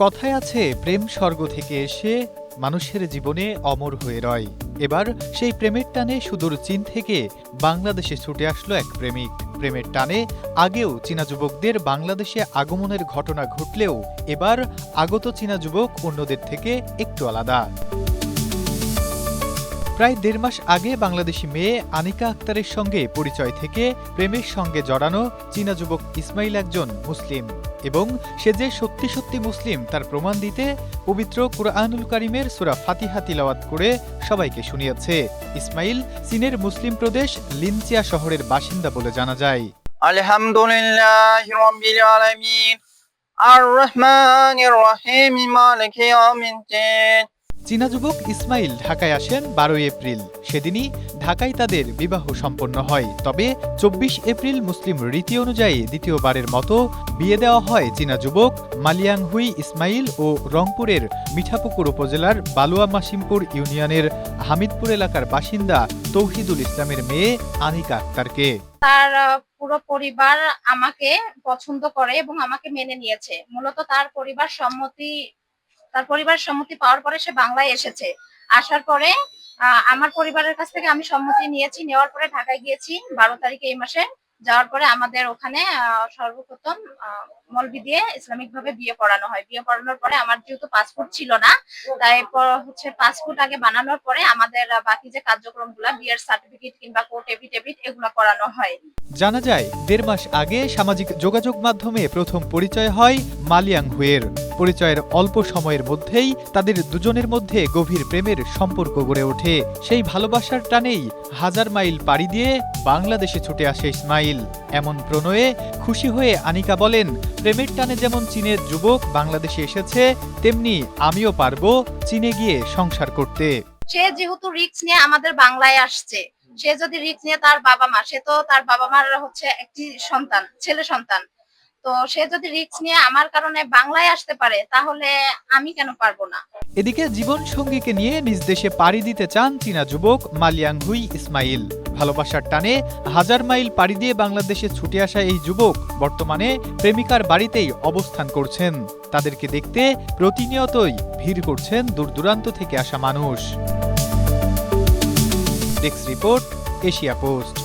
কথায় আছে প্রেম স্বর্গ থেকে এসে মানুষের জীবনে অমর হয়ে রয়। এবার সেই প্রেমের টানে সুদূর চীন থেকে বাংলাদেশে ছুটে আসলো এক প্রেমিক। প্রেমের টানে আগেও চীনা যুবকদের বাংলাদেশে আগমনের ঘটনা ঘটলেও এবার আগত চীনা যুবক অন্যদের থেকে একটু আলাদা। প্রায় ১.৫ মাস আগে বাংলাদেশি মেয়ে আনিকা আক্তারের সঙ্গে পরিচয় থেকে প্রেমের সঙ্গে জড়ানো চীনা যুবক ইসমাইল একজন মুসলিম এবং সে যে সত্যি সত্যি মুসলিম তার প্রমাণ দিতে পবিত্র কুরআনুল কারীমের সূরা ফাতিহা তিলাওয়াত করে সবাইকে শুনিয়েছে। ইসমাইল চীনের মুসলিম প্রদেশ লিনচিয়া শহরের বাসিন্দা বলে জানা যায়। আলহামদুলিল্লাহি রাব্বিল আলামিন আর রহমানির রহিম মালিকি ইয়াউমিদ্দিন। চীনা যুবক ইসমাইল ঢাকায় আসেন ১২ এপ্রিল। সেদিনই ঢাকায় তাদের বিবাহ সম্পন্ন হয়। তবে ২৪ এপ্রিল মুসলিম রীতি অনুযায়ী দ্বিতীয়বারের মতো বিয়ে দেওয়া হয় চীনা যুবক মালিয়াংহুই ইসমাইল ও রংপুরের মিঠাপুকুর উপজেলার বালুয়া মাসিমপুর ইউনিয়নের হামিদপুর এলাকার বাসিন্দা তৌহিদুল ইসলামের মেয়ে আনিকা আক্তারকে। তার পুরো পরিবার আমাকে পছন্দ করে এবং আমাকে মেনে নিয়েছে। মূলত তার পরিবার সম্মতি পাওয়ার পরে সে বাংলায় এসেছে। আসার পরে আমার পরিবারের কাছ থেকে আমি সম্মতি নিয়েছি। নেওয়ার পরে ঢাকায় গিয়েছি ১২ তারিখে এই মাসে। যাওয়ার পরে আমাদের ওখানে সর্বপ্রথম মলবি দিয়ে ইসলামিক ভাবে বিয়ে পড়ানো হয়। বিয়ে পড়ানোর পরে আমার যেহেতু পাসপোর্ট ছিল না, তাই পাসপোর্ট আগে বানানোর পরে আমাদের বাকি যে কার্যক্রমগুলো বিয়ের সার্টিফিকেট কিংবা কোর্ট এফিডেভিট এগুলো করানো হয়। জানা যায় ১.৫ মাস আগে সামাজিক যোগাযোগ মাধ্যমে প্রথম পরিচয় হয় মালিয়াংহুয়ের। পরিচয়ের অল্প সময়ের মধ্যেই তাদের দুজনের মধ্যে গভীর প্রেমের সম্পর্ক গড়ে ওঠে। সেই ভালোবাসার টানেই ১০০০ মাইল পাড়ি দিয়ে বাংলাদেশে ছুটে আসে ইসমাইল। এমন প্রণয়ে খুশি হয়ে আনিকা বলেন, প্রেমের টানে যেমন চীনের যুবক বাংলাদেশে এসেছে, তেমনি আমিও পারবো চীনে গিয়ে সংসার করতে। সে যেহেতু রিস্ক নিয়ে আমাদের বাংলায় আসছে, সে যদি রিস্ক নিয়ে তার বাবা মার একটি সন্তান, ছেলে সন্তান, তো সে যদি রিস্ক নিয়ে আমার কারণে বাংলায় আসতে পারে, তাহলে আমি কেন পারবো না। এদিকে জীবন সঙ্গীকে নিয়ে নিজ দেশে পাড়ি দিতে চান চীনা যুবক মালিয়াংহুই ইসমাইল। ভালোবাসার টানে ১০০০ মাইল পাড়ি দিয়ে বাংলাদেশে ছুটে আসা এই যুবক বর্তমানে প্রেমিকার বাড়িতেই অবস্থান করছেন। তাদেরকে দেখতে প্রতিনিয়তই ভিড় করছেন দূর দূরান্ত থেকে আসা মানুষ। Desk report, Asia post.